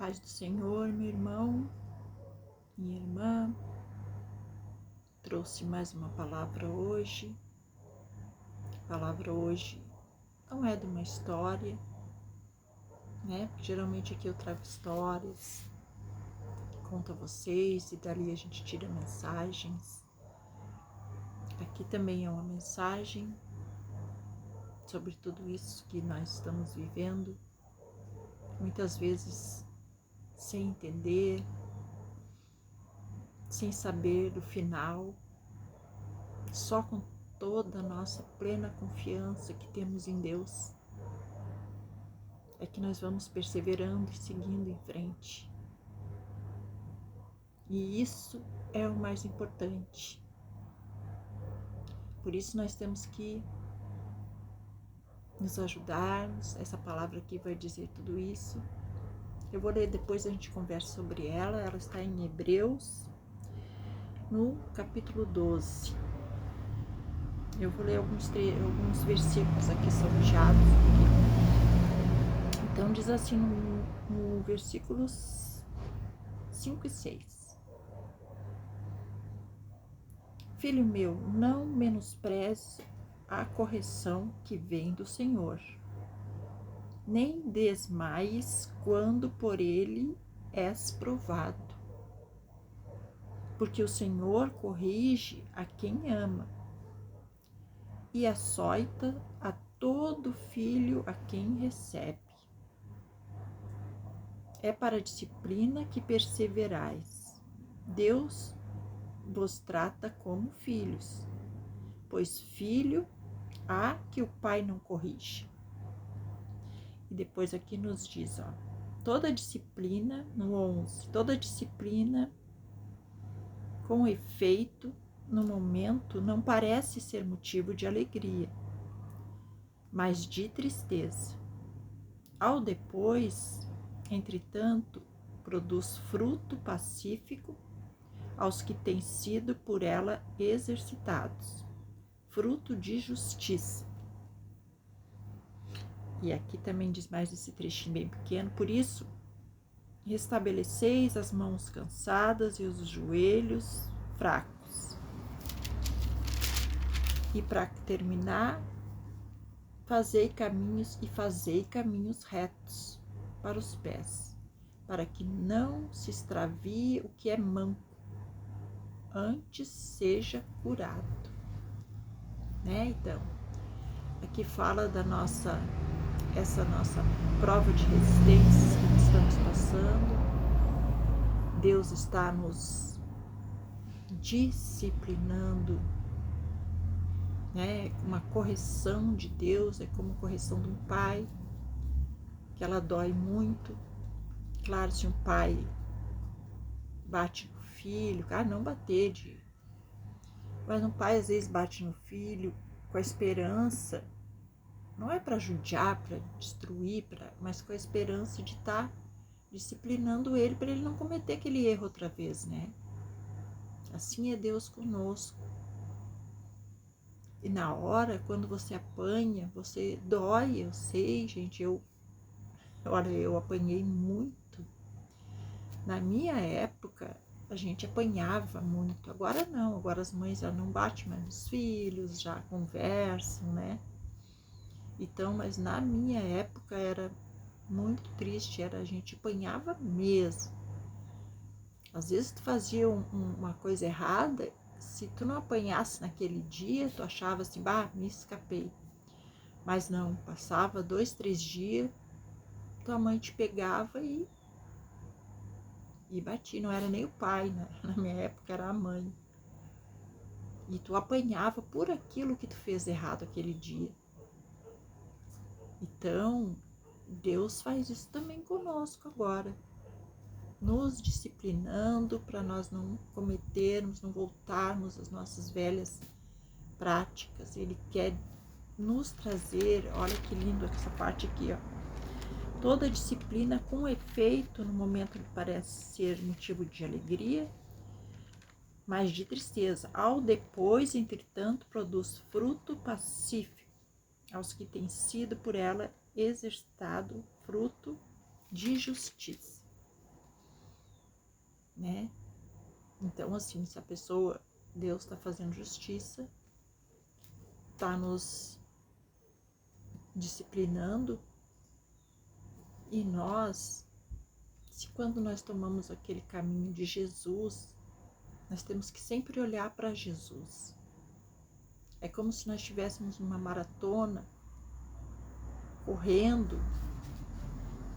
Paz do Senhor, meu irmão, minha irmã. Trouxe mais uma palavra hoje. A palavra hoje não é de uma história, né? Porque geralmente aqui eu trago histórias, conto a vocês e dali a gente tira mensagens. Aqui também é uma mensagem sobre tudo isso que nós estamos vivendo, muitas vezes sem entender, sem saber do final, só com toda a nossa plena confiança que temos em Deus, é que nós vamos perseverando e seguindo em frente. E isso é o mais importante. Por isso nós temos que nos ajudarmos. Essa palavra aqui vai dizer tudo isso. Eu vou ler depois, a gente conversa sobre ela. Ela está em Hebreus, no capítulo 12. Eu vou ler alguns versículos aqui salteados. Então diz assim no versículos 5 e 6. Filho meu, não menospreze a correção que vem do Senhor, nem desmaies quando por ele és provado. Porque o Senhor corrige a quem ama e açoita a todo filho a quem recebe. É para a disciplina que perseverais. Deus vos trata como filhos, pois filho há que o pai não corrige. E depois aqui nos diz, toda disciplina, no 11, toda disciplina com efeito no momento não parece ser motivo de alegria, mas de tristeza. Ao depois, entretanto, produz fruto pacífico aos que têm sido por ela exercitados, fruto de justiça. E aqui também diz mais esse trechinho bem pequeno. Por isso, restabeleceis as mãos cansadas e os joelhos fracos. E para terminar, fazei caminhos retos para os pés, para que não se extravie o que é manco, antes seja curado. Né? Então, aqui fala da essa nossa prova de resistência que estamos passando. Deus está nos disciplinando, né? Uma correção de Deus é como correção de um pai, que ela dói muito. Claro, se um pai bate no filho, não bater, mas um pai às vezes bate no filho com a esperança, não é para judiar, para destruir, mas com a esperança de estar disciplinando ele para ele não cometer aquele erro outra vez, né? Assim é Deus conosco. E na hora, quando você apanha, você dói, eu sei, gente, eu apanhei muito. Na minha época, a gente apanhava muito. Agora não, agora as mães já não batem mais nos filhos, já conversam, né? Então, mas na minha época era muito triste, a gente apanhava mesmo. Às vezes tu fazia uma coisa errada, se tu não apanhasse naquele dia, tu achava assim, me escapei. Mas não, passava 2, 3 dias, tua mãe te pegava e batia. Não era nem o pai, né? Na minha época era a mãe. E tu apanhava por aquilo que tu fez errado aquele dia. Então, Deus faz isso também conosco agora, nos disciplinando para nós não cometermos, não voltarmos às nossas velhas práticas. Ele quer nos trazer, olha que lindo essa parte aqui, toda disciplina com efeito no momento que parece ser motivo de alegria, mas de tristeza. Ao depois, entretanto, produz fruto pacífico aos que têm sido por ela exercitado, fruto de justiça. né? Então, assim, se a pessoa, Deus está fazendo justiça, está nos disciplinando, e nós, se quando nós tomamos aquele caminho de Jesus, nós temos que sempre olhar para Jesus. É como se nós estivéssemos numa maratona, correndo,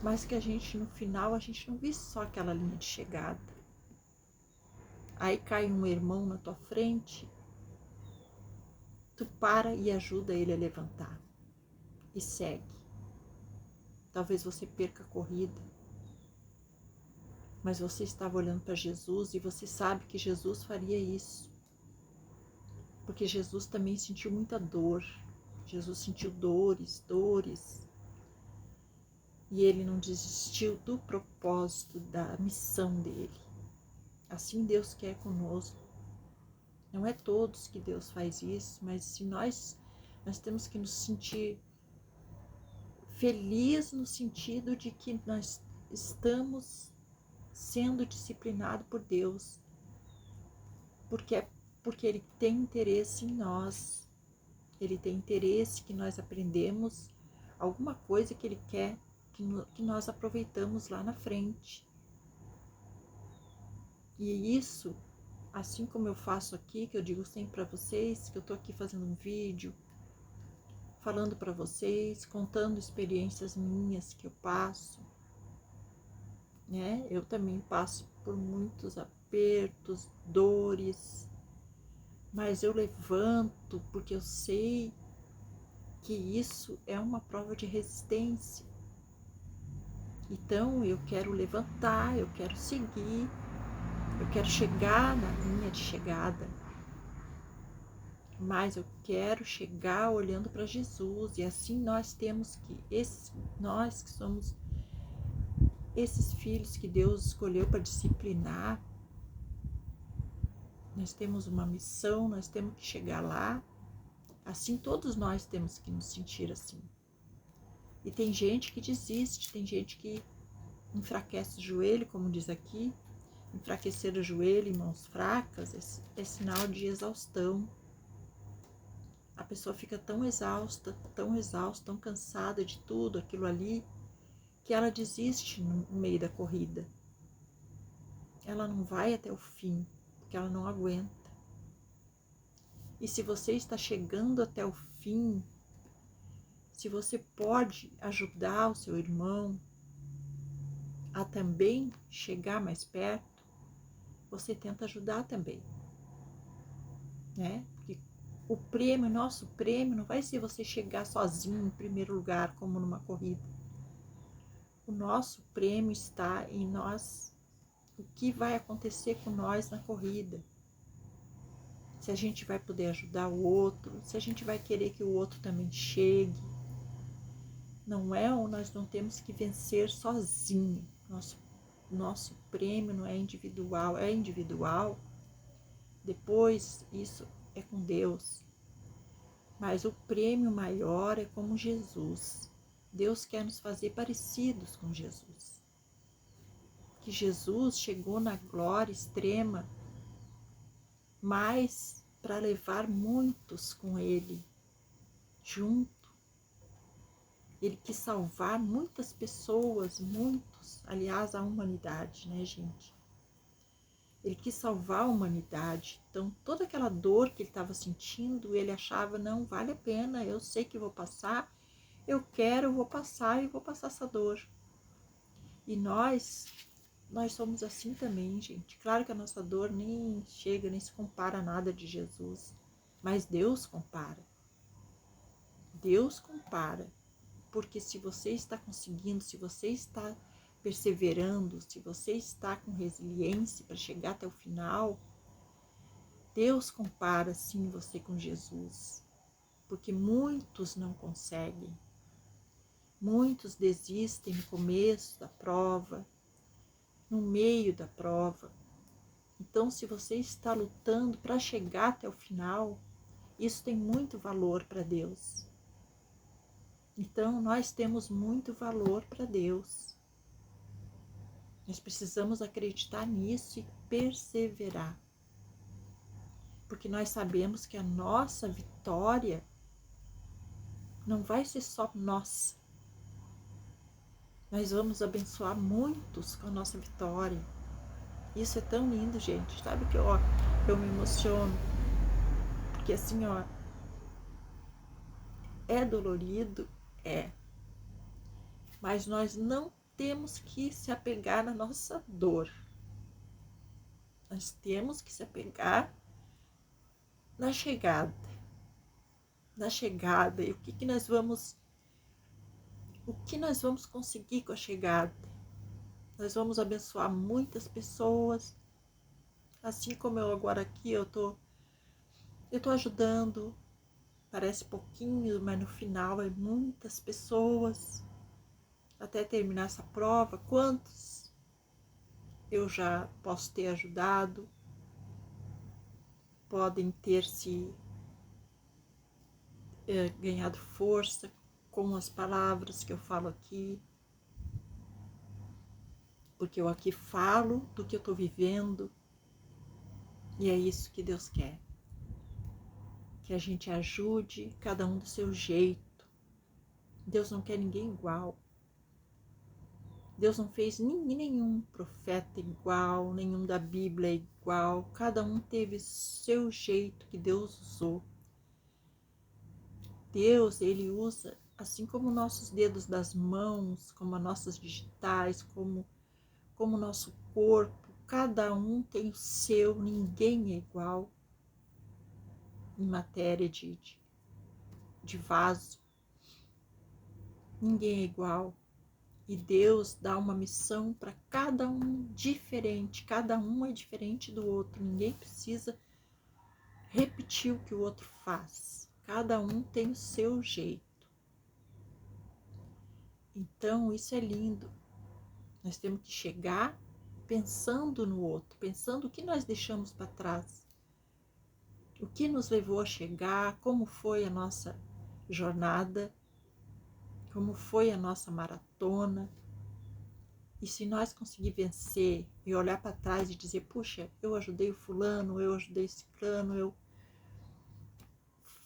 mas que a gente, no final, a gente não vê só aquela linha de chegada. Aí cai um irmão na tua frente, tu para e ajuda ele a levantar e segue. Talvez você perca a corrida, mas você estava olhando para Jesus e você sabe que Jesus faria isso. Porque Jesus também sentiu muita dor. Jesus sentiu dores. E ele não desistiu do propósito, da missão dele. Assim Deus quer conosco. Não é todos que Deus faz isso, mas se nós temos que nos sentir felizes no sentido de que nós estamos sendo disciplinados por Deus. Porque ele tem interesse em nós. Ele tem interesse que nós aprendemos alguma coisa que ele quer que nós aproveitamos lá na frente. E isso, assim como eu faço aqui, que eu digo sempre para vocês, que eu estou aqui fazendo um vídeo, falando para vocês, contando experiências minhas que eu passo, né? Eu também passo por muitos apertos, dores, mas eu levanto porque eu sei que isso é uma prova de resistência. Então eu quero levantar, eu quero seguir, eu quero chegar na linha de chegada, mas eu quero chegar olhando para Jesus. E assim nós temos que, nós que somos esses filhos que Deus escolheu para disciplinar, nós temos uma missão, nós temos que chegar lá. Assim todos nós temos que nos sentir assim. E tem gente que desiste, tem gente que enfraquece o joelho, como diz aqui. Enfraquecer o joelho em mãos fracas é sinal de exaustão. A pessoa fica tão exausta, tão cansada de tudo aquilo ali, que ela desiste no meio da corrida. Ela não vai até o fim, porque ela não aguenta. E se você está chegando até o fim, se você pode ajudar o seu irmão a também chegar mais perto, você tenta ajudar também, né? Porque o prêmio, nosso prêmio, não vai ser você chegar sozinho em primeiro lugar, como numa corrida. O nosso prêmio está em nós, o que vai acontecer com nós na corrida. Se a gente vai poder ajudar o outro, se a gente vai querer que o outro também chegue. Não é, ou nós não temos que vencer sozinho. Nosso prêmio não é individual, é individual. Depois, isso é com Deus. Mas o prêmio maior é como Jesus. Deus quer nos fazer parecidos com Jesus. Que Jesus chegou na glória extrema, mas para levar muitos com ele, junto. Ele quis salvar muitas pessoas, aliás, a humanidade, né, gente? Ele quis salvar a humanidade. Então, toda aquela dor que ele estava sentindo, ele achava, não, vale a pena, eu sei que vou passar, eu vou passar e vou passar essa dor. E nós somos assim também, gente. Claro que a nossa dor nem chega, nem se compara a nada de Jesus. Mas Deus compara. Deus compara. Porque se você está conseguindo, se você está perseverando, se você está com resiliência para chegar até o final, Deus compara sim você com Jesus. Porque muitos não conseguem. Muitos desistem no começo da prova, no meio da prova. Então, se você está lutando para chegar até o final, isso tem muito valor para Deus. Então, nós temos muito valor para Deus. Nós precisamos acreditar nisso e perseverar. Porque nós sabemos que a nossa vitória não vai ser só nossa. Nós vamos abençoar muitos com a nossa vitória. Isso é tão lindo, gente. Sabe que eu me emociono. Porque assim, é dolorido? É. Mas nós não temos que se apegar na nossa dor. Nós temos que se apegar na chegada. Na chegada. E o que nós vamos conseguir com a chegada? Nós vamos abençoar muitas pessoas. Assim como eu agora aqui, eu tô ajudando. Parece pouquinho, mas no final é muitas pessoas. Até terminar essa prova, quantos eu já posso ter ajudado? Podem ter se ganhado força com as palavras que eu falo aqui. Porque eu aqui falo do que eu estou vivendo. E é isso que Deus quer. Que a gente ajude cada um do seu jeito. Deus não quer ninguém igual. Deus não fez nenhum profeta igual, nenhum da Bíblia igual. Cada um teve seu jeito que Deus usou. Deus, ele usa, assim como nossos dedos das mãos, como as nossas digitais, como o nosso corpo. Cada um tem o seu, ninguém é igual. Em matéria de vaso, ninguém é igual. E Deus dá uma missão para cada um diferente, cada um é diferente do outro, ninguém precisa repetir o que o outro faz, cada um tem o seu jeito. Então isso é lindo, nós temos que chegar pensando no outro, pensando o que nós deixamos para trás, o que nos levou a chegar, como foi a nossa jornada, como foi a nossa maratona. E se nós conseguir vencer e olhar para trás e dizer, puxa, eu ajudei o fulano, eu ajudei esse ciclano,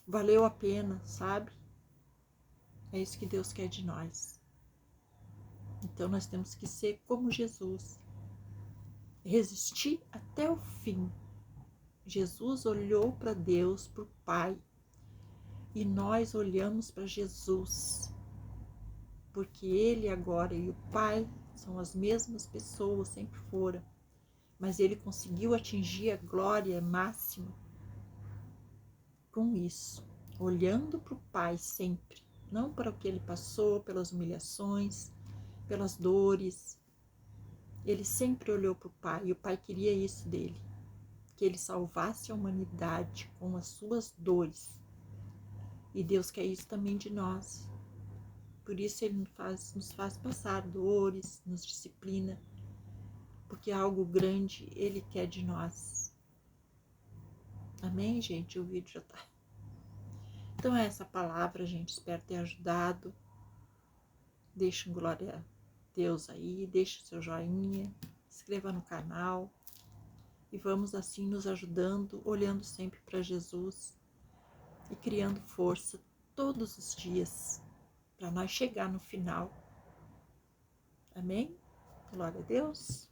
valeu a pena, sabe? É isso que Deus quer de nós. Então nós temos que ser como Jesus. Resistir até o fim. Jesus olhou para Deus, para o Pai. E nós olhamos para Jesus. Porque Ele agora e o Pai são as mesmas pessoas, sempre foram. Mas ele conseguiu atingir a glória máxima com isso, olhando para o Pai sempre, não para o que ele passou, pelas humilhações, pelas dores. Ele sempre olhou para o Pai e o Pai queria isso dele, que ele salvasse a humanidade com as suas dores. E Deus quer isso também de nós. Por isso ele nos faz passar dores, nos disciplina, porque algo grande ele quer de nós. Amém, gente? O vídeo já tá. Então é essa palavra, gente. Espero ter ajudado. Deixa um glória a Deus aí. Deixa o seu joinha. Inscreva no canal. E vamos assim nos ajudando, olhando sempre para Jesus e criando força todos os dias para nós chegar no final. Amém? Glória a Deus.